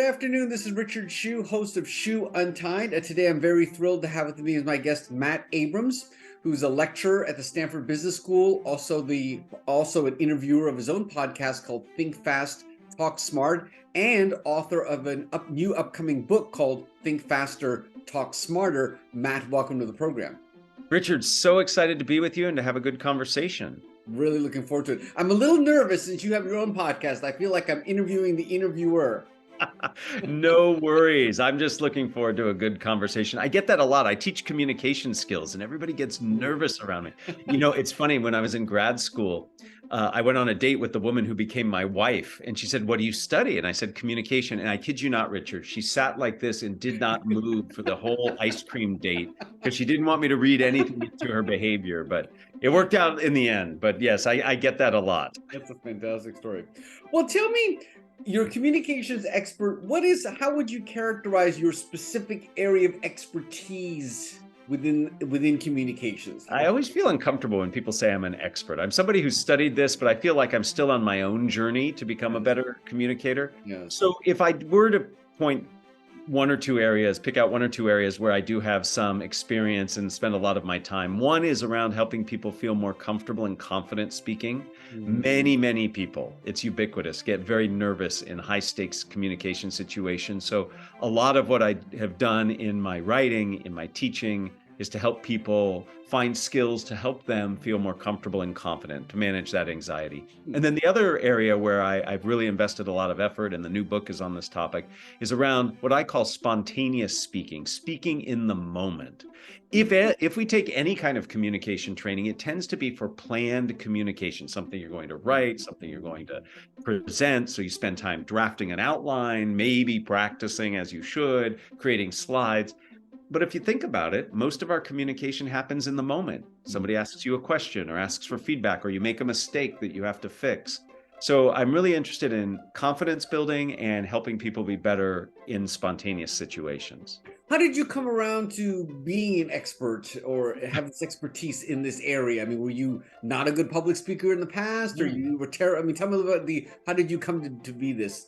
afternoon. This is Richard Shu, host of Shu Untied. Today I'm very thrilled to have with me as my guest Matt Abrams, who's a lecturer at the Stanford Business School, also an interviewer of his own podcast called Think Fast, Talk Smart, and author of a new upcoming book called Think Faster, Talk Smarter. Matt, welcome to the program. Richard, so excited to be with you and to have a good conversation. Really looking forward to it. I'm a little nervous since you have your own podcast. I feel like I'm interviewing the interviewer. No worries. I'm just looking forward to a good conversation. I get that a lot. I teach communication skills and everybody gets nervous around me. It's funny, when I was in grad school, I went on a date with the woman who became my wife, and she said, "What do you study?" And I said, "Communication." And I kid you not, Richard, she sat like this and did not move for the whole ice cream date because she didn't want me to read anything into her behavior, but it worked out in the end. But yes, I get that a lot. That's a fantastic story. Well, tell me, you're a communications expert. How would you characterize your specific area of expertise within communications? I always feel uncomfortable when people say I'm an expert. I'm somebody who's studied this, but I feel like I'm still on my own journey to become a better communicator. Yes. So if I were to pick out one or two areas where I do have some experience and spend a lot of my time. One is around helping people feel more comfortable and confident speaking. Many people, it's ubiquitous, get very nervous in high stakes communication situations. So a lot of what I have done in my writing, in my teaching, is to help people find skills to help them feel more comfortable and confident to manage that anxiety. And then the other area where I've really invested a lot of effort, and the new book is on this topic, is around what I call spontaneous speaking in the moment. If we take any kind of communication training, it tends to be for planned communication, something you're going to write, something you're going to present. So you spend time drafting an outline, maybe practicing as you should, creating slides. But if you think about it, most of our communication happens in the moment. Somebody asks you a question or asks for feedback, or you make a mistake that you have to fix. So I'm really interested in confidence building and helping people be better in spontaneous situations. How did you come around to being an expert or have this expertise in this area? I mean, were you not a good public speaker in the past, or you were terrible? I mean, tell me about how did you come to do this?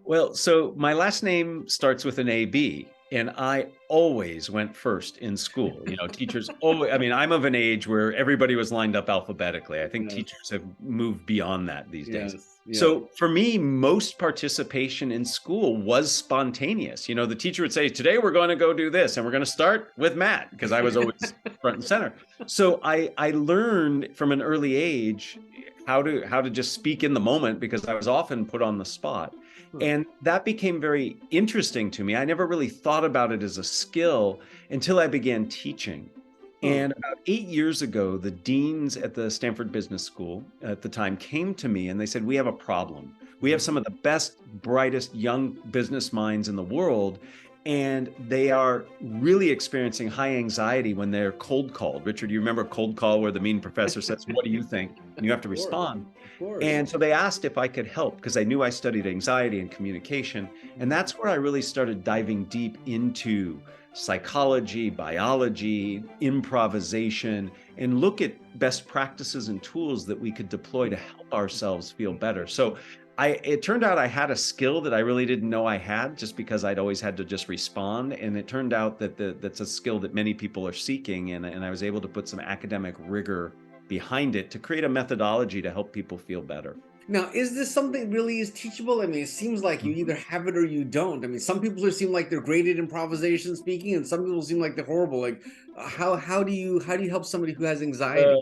Well, so my last name starts with an AB. And I always went first in school. Teachers always, I'm of an age where everybody was lined up alphabetically. I think teachers have moved beyond that these days. Yes. So for me, most participation in school was spontaneous. The teacher would say, "Today we're going to go do this, and we're going to start with Matt," because I was always front and center. So I learned from an early age how to just speak in the moment, because I was often put on the spot. And that became very interesting to me. I never really thought about it as a skill until I began teaching. And about 8 years ago, the deans at the Stanford Business School at the time came to me and they said, "We have a problem. We have some of the best, brightest young business minds in the world, and they are really experiencing high anxiety when they're cold called." Richard, you remember cold call where the mean professor says, "What do you think?" And you have to respond. And so they asked if I could help, because I knew I studied anxiety and communication. And that's where I really started diving deep into psychology, biology, improvisation, and look at best practices and tools that we could deploy to help ourselves feel better. So it turned out I had a skill that I really didn't know I had, just because I'd always had to just respond. And it turned out that that's a skill that many people are seeking. And I was able to put some academic rigor behind it to create a methodology to help people feel better. Now, is this something really is teachable? I mean, it seems like you either have it or you don't. I mean, some people seem like they're great at improvisation speaking, and some people seem like they're horrible. Like, how do you help somebody who has anxiety?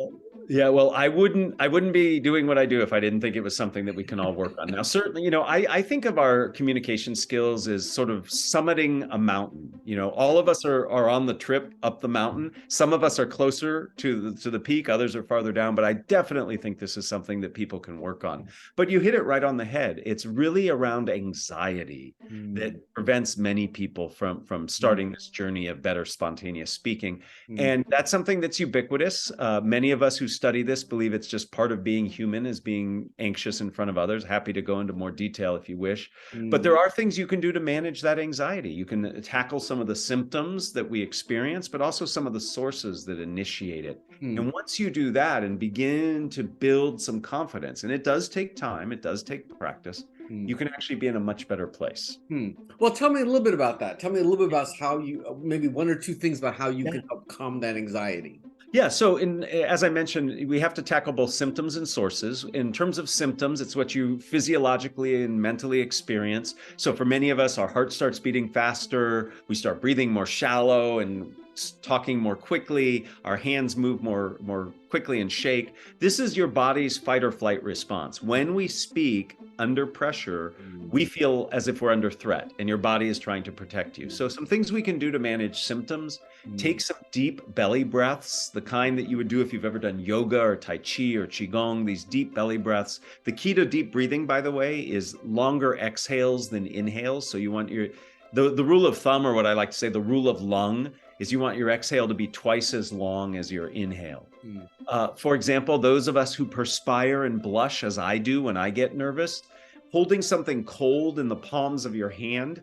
Yeah, well, I wouldn't be doing what I do if I didn't think it was something that we can all work on. Now, certainly, I think of our communication skills as sort of summiting a mountain. All of us are on the trip up the mountain. Some of us are closer to the peak, others are farther down, but I definitely think this is something that people can work on. But you hit it right on the head. It's really around anxiety that prevents many people from starting this journey of better spontaneous speaking. And that's something that's ubiquitous. Many of us who study this believe it's just part of being human, is being anxious in front of others. Happy to go into more detail if you wish. But there are things you can do to manage that anxiety. You can tackle some of the symptoms that we experience, but also some of the sources that initiate it. And once you do that and begin to build some confidence, and it does take time, it does take practice, you can actually be in a much better place. Well, tell me a little bit about that. Tell me a little bit about how you, maybe one or two things about how you Yeah. can help calm that anxiety. Yeah, so as I mentioned, we have to tackle both symptoms and sources. In terms of symptoms, it's what you physiologically and mentally experience. So for many of us, our heart starts beating faster, we start breathing more shallow and talking more quickly, our hands move more quickly and shake. This is your body's fight or flight response. When we speak under pressure, we feel as if we're under threat and your body is trying to protect you. So some things we can do to manage symptoms: take some deep belly breaths, the kind that you would do if you've ever done yoga or Tai Chi or Qigong, these deep belly breaths. The key to deep breathing, by the way, is longer exhales than inhales. So you want the rule of thumb, or what I like to say, the rule of lung, is you want your exhale to be twice as long as your inhale. For example, those of us who perspire and blush, as I do when I get nervous, holding something cold in the palms of your hand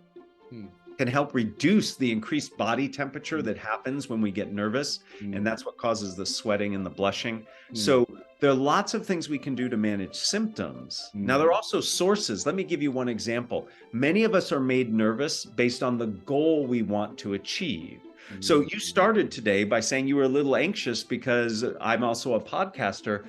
can help reduce the increased body temperature that happens when we get nervous. And that's what causes the sweating and the blushing. So there are lots of things we can do to manage symptoms. Now, there are also sources. Let me give you one example. Many of us are made nervous based on the goal we want to achieve. So you started today by saying you were a little anxious because I'm also a podcaster.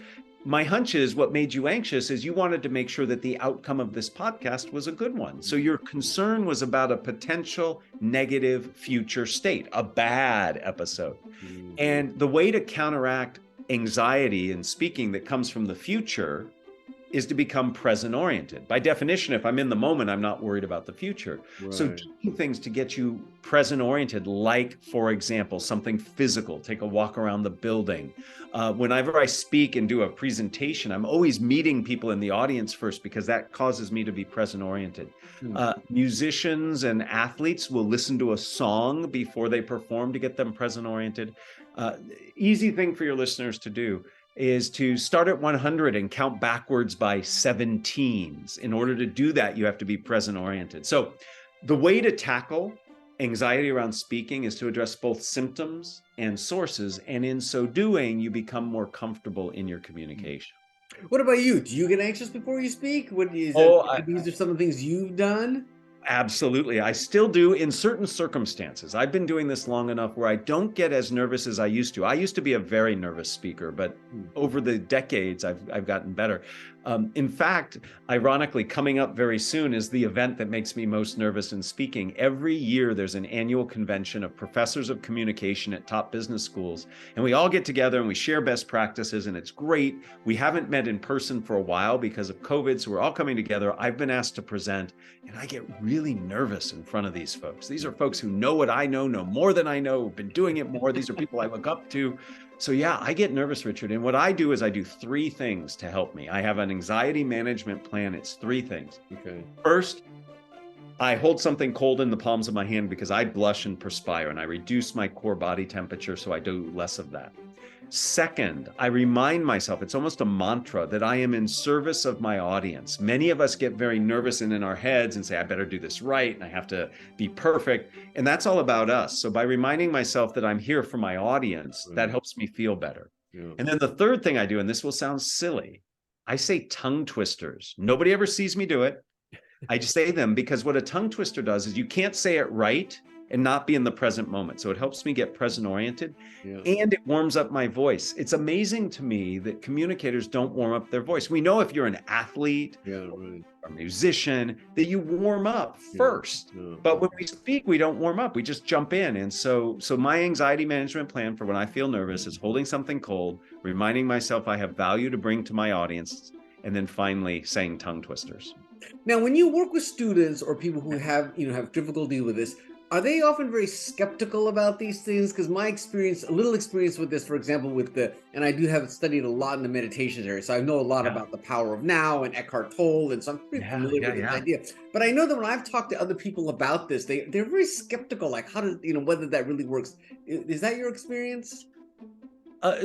My hunch is what made you anxious is you wanted to make sure that the outcome of this podcast was a good one. So your concern was about a potential negative future state, a bad episode. And the way to counteract anxiety in speaking that comes from the future is to become present oriented. By definition, if I'm in the moment, I'm not worried about the future. So doing things to get you present oriented, like, for example, something physical, take a walk around the building. Whenever I speak and do a presentation, I'm always meeting people in the audience first because that causes me to be present oriented. Musicians and athletes will listen to a song before they perform to get them present oriented. Easy thing for your listeners to do is to start at 100 and count backwards by 17s. In order to do that, you have to be present oriented. So the way to tackle anxiety around speaking is to address both symptoms and sources. And in so doing, you become more comfortable in your communication. What about you? Do you get anxious before you speak? These are some of the things you've done? Absolutely. I still do in certain circumstances. I've been doing this long enough where I don't get as nervous as I used to. I used to be a very nervous speaker, but over the decades, I've gotten better. In fact, ironically, coming up very soon is the event that makes me most nervous in speaking. Every year, there's an annual convention of professors of communication at top business schools, and we all get together and we share best practices, and it's great. We haven't met in person for a while because of COVID, so we're all coming together. I've been asked to present, and I get really nervous in front of these folks. These are folks who know what I know more than I know, have been doing it more. These are people I look up to. So yeah, I get nervous, Richard. And what I do is I do three things to help me. I have an anxiety management plan. It's three things. Okay. First, I hold something cold in the palms of my hand because I blush and perspire, and I reduce my core body temperature, so I do less of that. Second, I remind myself, it's almost a mantra, that I am in service of my audience. Many of us get very nervous and in our heads and say, I better do this right, and I have to be perfect. And that's all about us. So by reminding myself that I'm here for my audience, that helps me feel better. And then the third thing I do, and this will sound silly, I say tongue twisters. Nobody ever sees me do it. I just say them because what a tongue twister does is you can't say it right and not be in the present moment. So it helps me get present oriented and it warms up my voice. It's amazing to me that communicators don't warm up their voice. We know if you're an athlete or a musician that you warm up first, but when we speak, we don't warm up. We just jump in. And so my anxiety management plan for when I feel nervous is holding something cold, reminding myself I have value to bring to my audience, and then finally saying tongue twisters. Now, when you work with students or people who have difficulty with this, are they often very skeptical about these things? Because my experience, a little experience with this, for example, and I do have studied a lot in the meditations area, so I know a lot about the power of now and Eckhart Tolle, and so I'm pretty familiar with this idea. But I know that when I've talked to other people about this, they're very skeptical, like how does, whether that really works. Is that your experience?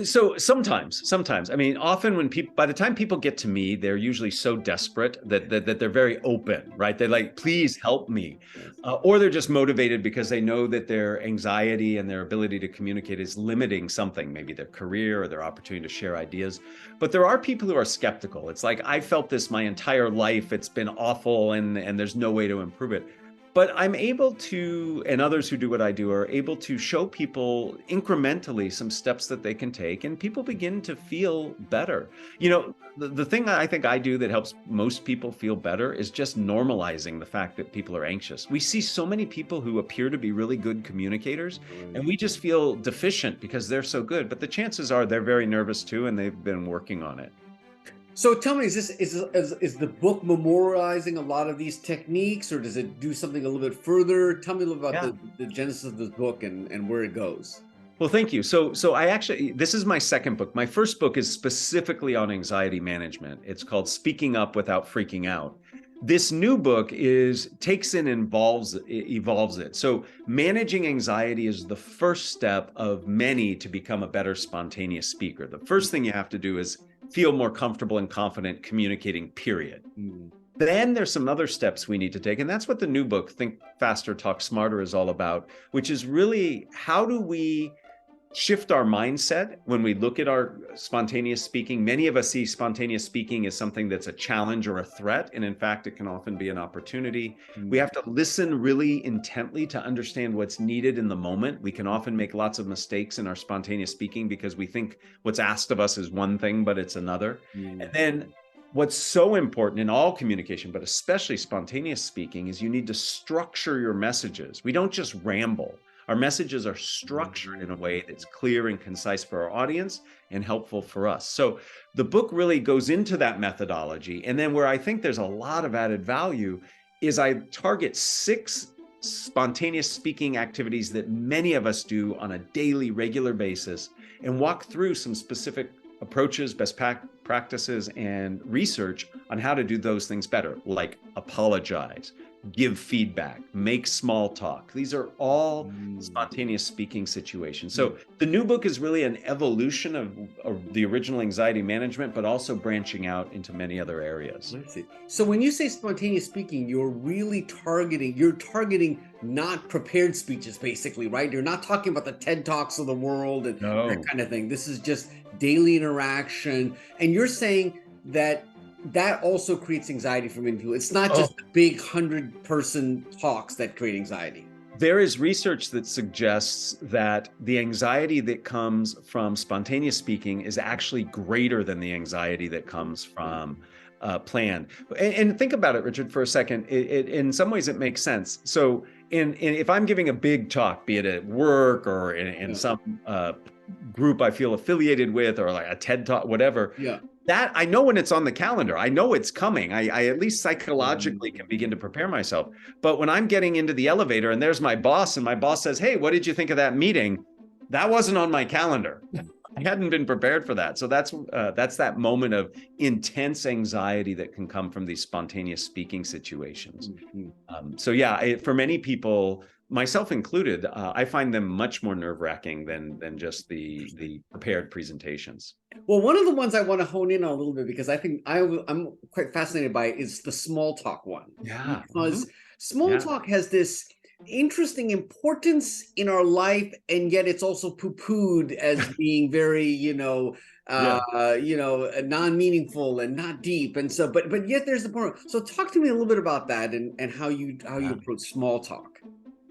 So sometimes, I mean, often when people, by the time people get to me, they're usually so desperate that they're very open, right? They're like, please help me. Yes. Or they're just motivated because they know that their anxiety and their ability to communicate is limiting something, maybe their career or their opportunity to share ideas. But there are people who are skeptical. It's like, I felt this my entire life. It's been awful and there's no way to improve it. But I'm able to, and others who do what I do are able to show people incrementally some steps that they can take, and people begin to feel better. You know, the thing I think I do that helps most people feel better is just normalizing the fact that people are anxious. We see so many people who appear to be really good communicators, and we just feel deficient because they're so good. But the chances are they're very nervous too, and they've been working on it. So tell me, is the book memorializing a lot of these techniques, or does it do something a little bit further? Tell me a little about Yeah. the genesis of this book and where it goes. Well, thank you. So I actually, this is my second book. My first book is specifically on anxiety management. It's called Speaking Up Without Freaking Out. This new book takes and evolves it. So managing anxiety is the first step of many to become a better spontaneous speaker. The first thing you have to do is feel more comfortable and confident communicating, period. Mm. Then there's some other steps we need to take. And that's what the new book, Think Faster, Talk Smarter, is all about, which is really how do we shift our mindset when we look at our spontaneous speaking. Many of us see spontaneous speaking as something that's a challenge or a threat. And in fact, it can often be an opportunity. We have to listen really intently to understand what's needed in the moment. We can often make lots of mistakes in our spontaneous speaking because we think what's asked of us is one thing, but it's another. And then what's so important in all communication, but especially spontaneous speaking, is you need to structure your messages. We don't just ramble. Our messages are structured in a way that's clear and concise for our audience and helpful for us. So the book really goes into that methodology. And then where I think there's a lot of added value is I target 6 spontaneous speaking activities that many of us do on a daily, regular basis and walk through some specific approaches, best practices, and research on how to do those things better, like apologize, give feedback, make small talk. These are all spontaneous speaking situations. So the new book is really an evolution of the original anxiety management, but also branching out into many other areas. I see. So when you say spontaneous speaking, you're targeting not prepared speeches, basically, right? You're not talking about the TED Talks of the world and that kind of thing. This is just daily interaction. And you're saying that also creates anxiety for many people. It's not just the big 100-person talks that create anxiety. There is research that suggests that the anxiety that comes from spontaneous speaking is actually greater than the anxiety that comes from planned. And think about it, Richard, for a second. In some ways, it makes sense. So if I'm giving a big talk, be it at work or in some group I feel affiliated with, or like a TED Talk, whatever, that I know when it's on the calendar. I know it's coming. I at least psychologically can begin to prepare myself. But when I'm getting into the elevator and there's my boss, and my boss says, "Hey, what did you think of that meeting?" That wasn't on my calendar. I hadn't been prepared for that. So that's that moment of intense anxiety that can come from these spontaneous speaking situations. So yeah, for many people, myself included, I find them much more nerve-wracking than just the prepared presentations. Well, one of the ones I want to hone in on a little bit, because I think I'm quite fascinated by it, is the small talk one. Yeah. Because small talk has this interesting importance in our life, and yet it's also poo-pooed as being very, non-meaningful and not deep. And so, but yet there's the point. So talk to me a little bit about that and how you approach small talk.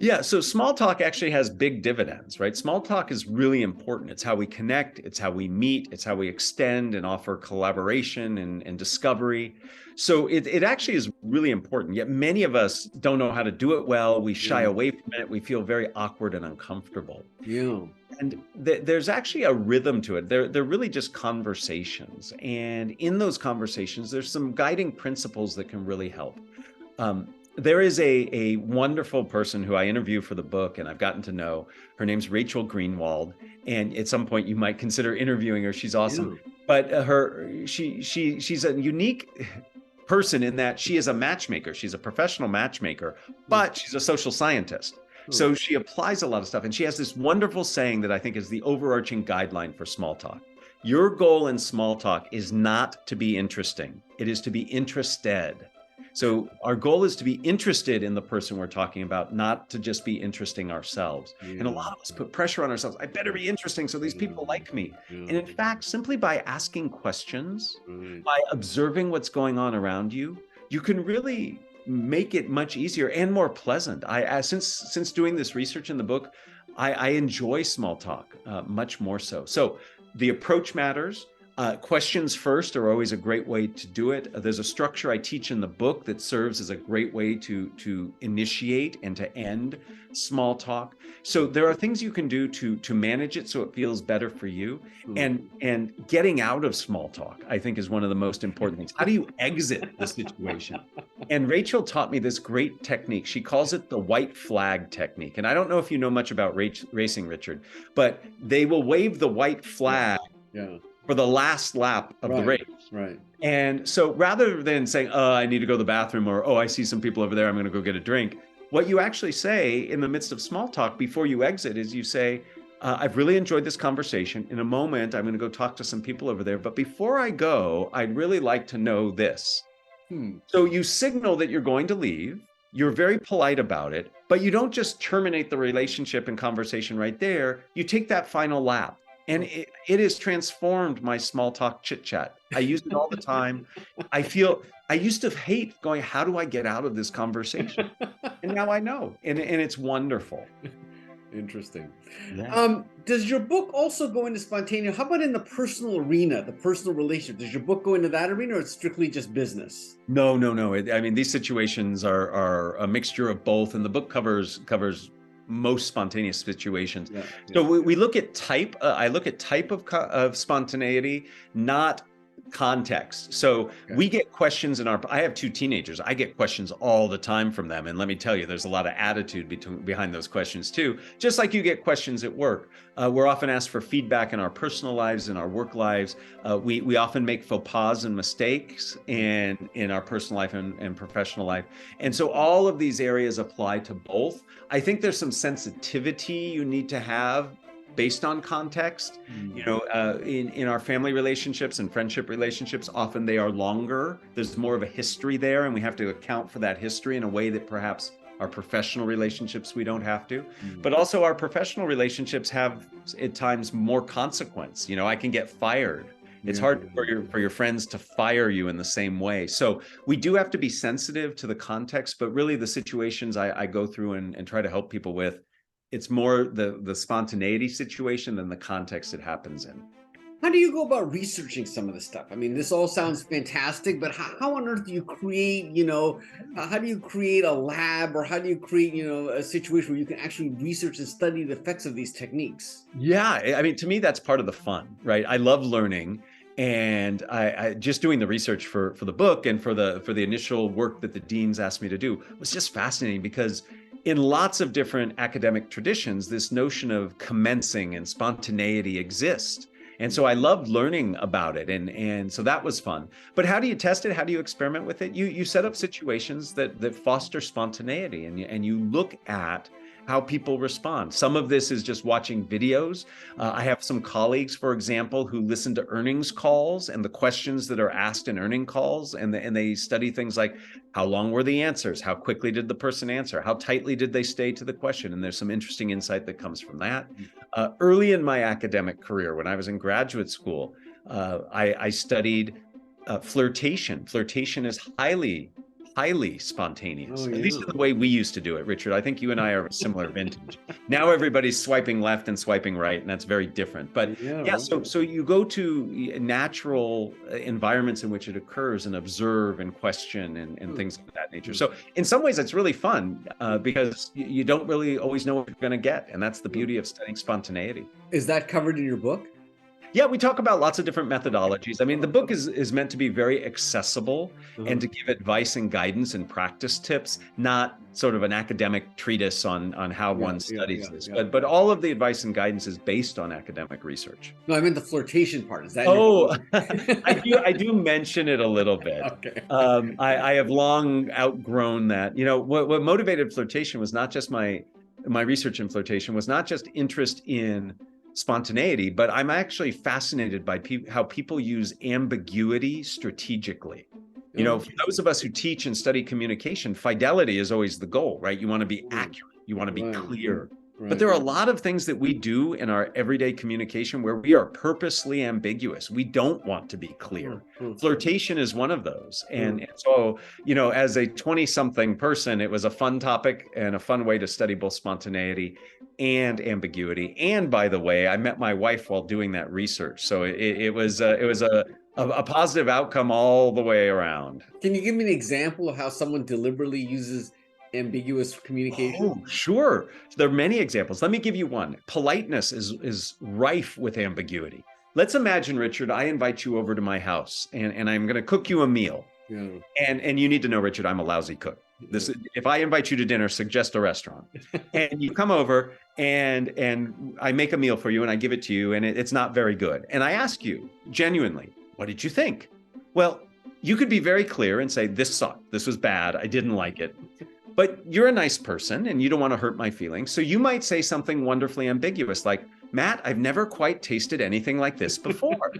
Yeah, so small talk actually has big dividends, right? Small talk is really important. It's how we connect, it's how we meet, it's how we extend and offer collaboration and discovery. So it actually is really important. Yet many of us don't know how to do it well. We shy away from it. We feel very awkward and uncomfortable. Yeah. And there's actually a rhythm to it. They're really just conversations. And in those conversations, there's some guiding principles that can really help. There is a wonderful person who I interview for the book, and I've gotten to know. Her name's Rachel Greenwald, and at some point you might consider interviewing her. She's awesome. Yeah. But she's a unique person in that she is a matchmaker. She's a professional matchmaker, but she's a social scientist. So she applies a lot of stuff, and she has this wonderful saying that I think is the overarching guideline for small talk. Your goal in small talk is not to be interesting. It is to be interested. So our goal is to be interested in the person we're talking about, not to just be interesting ourselves. And a lot of us put pressure on ourselves. I better be interesting so these people like me. And in fact, simply by asking questions, by observing what's going on around you, you can really make it much easier and more pleasant. Since doing this research in the book, I enjoy small talk much more so. So the approach matters. Questions first are always a great way to do it. There's a structure I teach in the book that serves as a great way to initiate and to end small talk. So there are things you can do to manage it so it feels better for you. And getting out of small talk, I think, is one of the most important things. How do you exit the situation? And Rachel taught me this great technique. She calls it the white flag technique. And I don't know if you know much about racing, Richard, but they will wave the white flag for the last lap of the race. Right. And so rather than saying, oh, I need to go to the bathroom, or, oh, I see some people over there, I'm going to go get a drink, what you actually say in the midst of small talk before you exit is you say, I've really enjoyed this conversation. In a moment, I'm going to go talk to some people over there. But before I go, I'd really like to know this. So you signal that you're going to leave. You're very polite about it, but you don't just terminate the relationship and conversation right there. You take that final lap. And it has transformed my small talk chit chat. I use it all the time. I used to hate going, how do I get out of this conversation? And now I know, and it's wonderful. Interesting. Yeah. Does your book also go into spontaneous? How about in the personal arena, the personal relationship? Does your book go into that arena, or it's strictly just business? No. I mean, these situations are a mixture of both, and the book covers most spontaneous situations. So we look at type. I look at type of spontaneity, not context. So we get questions I have 2 teenagers. I get questions all the time from them. And let me tell you, there's a lot of attitude behind those questions too. Just like you get questions at work. We're often asked for feedback in our personal lives, in our work lives. We often make faux pas and mistakes in our personal life and professional life. And so all of these areas apply to both. I think there's some sensitivity you need to have based on context. You know, in our family relationships and friendship relationships, often they are longer. There's more of a history there, and we have to account for that history in a way that perhaps our professional relationships, we don't have to. But also our professional relationships have at times more consequence. You know, I can get fired. It's hard for your friends to fire you in the same way. So we do have to be sensitive to the context, but really the situations I go through and try to help people with, it's more the spontaneity situation than the context it happens in. How do you go about researching some of this stuff? I mean, this all sounds fantastic, but how on earth do you create, how do you create a lab, or how do you create, a situation where you can actually research and study the effects of these techniques? Yeah, I mean, to me, that's part of the fun, right? I love learning. And I just doing the research for the book and for the initial work that the deans asked me to do was just fascinating, because in lots of different academic traditions, this notion of commencing and spontaneity exists. And so I loved learning about it. And so that was fun. But how do you test it? How do you experiment with it? You set up situations that foster spontaneity, and you look at how people respond. Some of this is just watching videos. I have some colleagues, for example, who listen to earnings calls and the questions that are asked in earning calls, and they study things like, how long were the answers? How quickly did the person answer? How tightly did they stay to the question? And there's some interesting insight that comes from that. Early in my academic career, when I was in graduate school, I studied flirtation. Flirtation is highly spontaneous, at least in the way we used to do it, Richard. I think you and I are of a similar vintage. Now everybody's swiping left and swiping right, and that's very different. But so you go to natural environments in which it occurs and observe and question and things of that nature. So in some ways, it's really fun because you don't really always know what you're going to get, and that's the beauty of studying spontaneity. Is that covered in your book? Yeah, we talk about lots of different methodologies. I mean, the book is meant to be very accessible and to give advice and guidance and practice tips, not sort of an academic treatise on how one studies this. But all of the advice and guidance is based on academic research. No, I meant the flirtation part. Is that? I do mention it a little bit. Okay. I have long outgrown that. You know, what motivated flirtation was not just my my research in flirtation was not just interest in spontaneity, but I'm actually fascinated by how people use ambiguity strategically. You know, for those of us who teach and study communication, fidelity is always the goal, right? You want to be accurate, you want to be clear. But there are a lot of things that we do in our everyday communication where we are purposely ambiguous. We don't want to be clear. Flirtation is one of those. And so, you know, as a 20-something person, it was a fun topic and a fun way to study both spontaneity and ambiguity. And by the way, I met my wife while doing that research. So it was a positive outcome all the way around. Can you give me an example of how someone deliberately uses ambiguous communication? Oh, sure. There are many examples. Let me give you one. Politeness is rife with ambiguity. Let's imagine, Richard, I invite you over to my house and I'm going to cook you a meal. Yeah. And you need to know, Richard, I'm a lousy cook. If I invite you to dinner, suggest a restaurant. And you come over and I make a meal for you and I give it to you and it's not very good. And I ask you genuinely, what did you think? Well, you could be very clear and say, this sucked. This was bad. I didn't like it. But you're a nice person and you don't want to hurt my feelings. So you might say something wonderfully ambiguous like, Matt, I've never quite tasted anything like this before,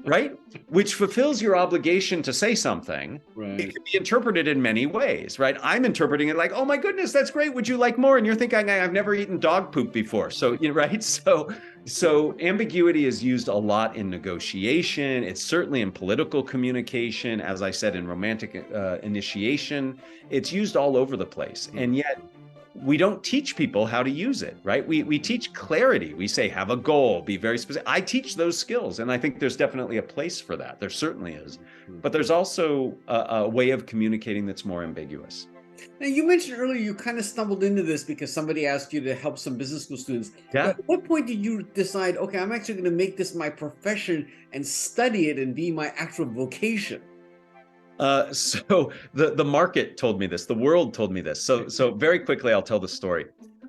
right? Which fulfills your obligation to say something. Right. It can be interpreted in many ways, right? I'm interpreting it like, oh my goodness, that's great. Would you like more? And you're thinking, I've never eaten dog poop before. So, right? So ambiguity is used a lot in negotiation. It's certainly in political communication. As I said, in romantic initiation, it's used all over the place. And yet we don't teach people how to use it, right? We teach clarity. We say, have a goal, be very specific. I teach those skills. And I think there's definitely a place for that. There certainly is. But there's also a way of communicating that's more ambiguous. Now, you mentioned earlier you kind of stumbled into this because somebody asked you to help some business school students. Yeah. At what point did you decide, okay, I'm actually going to make this my profession and study it and be my actual vocation? So the market told me this, the world told me this. So very quickly, I'll tell the story.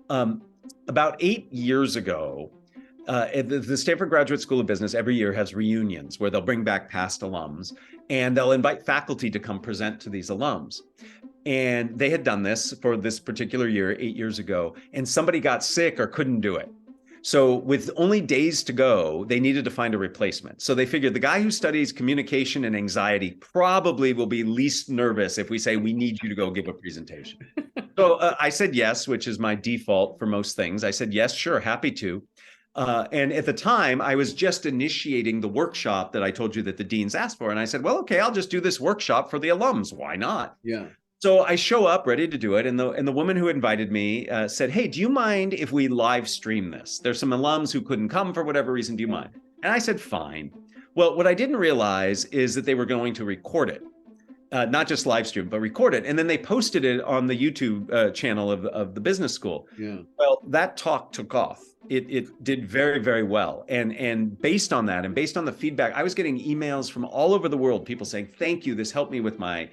About 8 years ago, the Stanford Graduate School of Business every year has reunions where they'll bring back past alums and they'll invite faculty to come present to these alums. And they had done this for this particular year 8 years ago, and somebody got sick or couldn't do it. So with only days to go, they needed to find a replacement. So they figured the guy who studies communication and anxiety probably will be least nervous if we say, we need you to go give a presentation. So I said yes, which is my default for most things. I said, yes, sure, happy to. And at the time, I was just initiating the workshop that I told you that the deans asked for. And I said, well, okay, I'll just do this workshop for the alums. Why not? Yeah. So I show up ready to do it. And the woman who invited me said, hey, do you mind if we live stream this? There's some alums who couldn't come for whatever reason. Do you mind? And I said, fine. Well, what I didn't realize is that they were going to record it. Not just live stream, but record it. And then they posted it on the YouTube channel of the business school. Yeah. Well, that talk took off. It did very, very well. And based on that, and based on the feedback, I was getting emails from all over the world, people saying, thank you, this helped me with my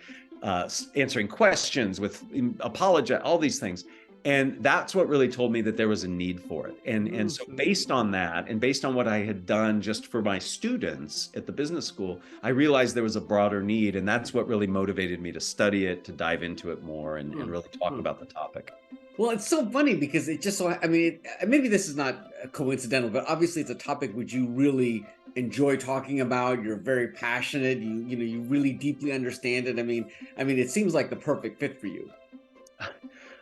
answering questions, with apologize, all these things. And that's what really told me that there was a need for it. And so based on that, and based on what I had done just for my students at the business school, I realized there was a broader need. And that's what really motivated me to study it, to dive into it more and really talk about the topic. Well, it's so funny because it just so, I mean, maybe this is not coincidental, but obviously it's a topic which you really enjoy talking about. You're very passionate. You really deeply understand it. I mean, it seems like the perfect fit for you.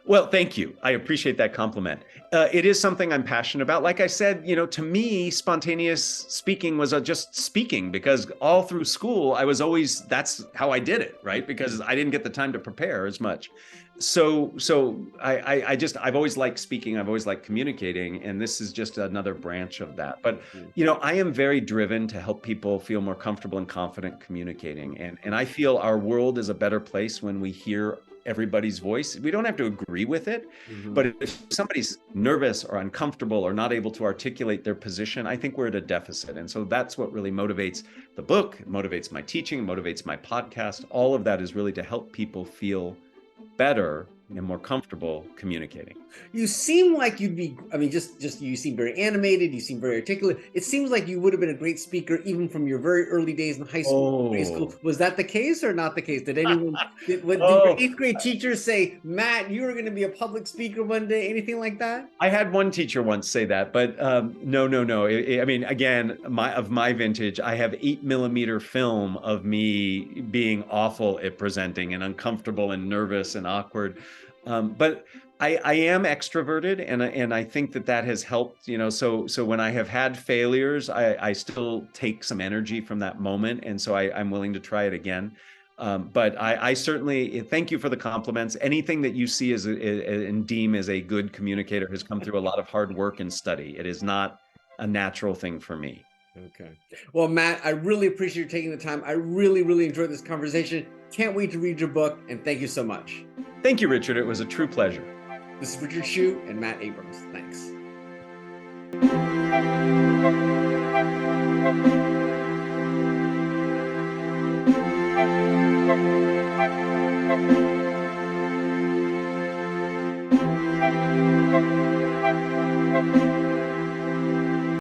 Well, thank you. I appreciate that compliment. It is something I'm passionate about. Like I said, to me, spontaneous speaking was just speaking, because all through school, that's how I did it, right? Because I didn't get the time to prepare as much. So I've always liked speaking. I've always liked communicating. And this is just another branch of that. But, I am very driven to help people feel more comfortable and confident communicating. And I feel our world is a better place when we hear everybody's voice. We don't have to agree with it, but if somebody's nervous or uncomfortable or not able to articulate their position, I think we're at a deficit. And so that's what really motivates the book, motivates my teaching, motivates my podcast. All of that is really to help people feel better and more comfortable communicating. You seem like you'd be, I mean, just you seem very animated, you seem very articulate. It seems like you would have been a great speaker even from your very early days in high school, grade school. Oh, Was that the case or not the case? Did anyone, did your oh, eighth grade teachers say, Matt, you are going to be a public speaker one day? Anything like that? I had one teacher once say that, but no, no, no. I mean, again, my vintage, I have 8mm film of me being awful at presenting and uncomfortable and nervous and awkward. But I am extroverted, and I think that has helped. So when I have had failures, I still take some energy from that moment, and so I'm willing to try it again. But I certainly thank you for the compliments. Anything that you see and deem as a good communicator has come through a lot of hard work and study. It is not a natural thing for me. Okay. Well, Matt, I really appreciate you taking the time. I really, really enjoyed this conversation. Can't wait to read your book, and thank you so much. Thank you, Richard. It was a true pleasure. This is Richard Hsu and Matt Abrams. Thanks.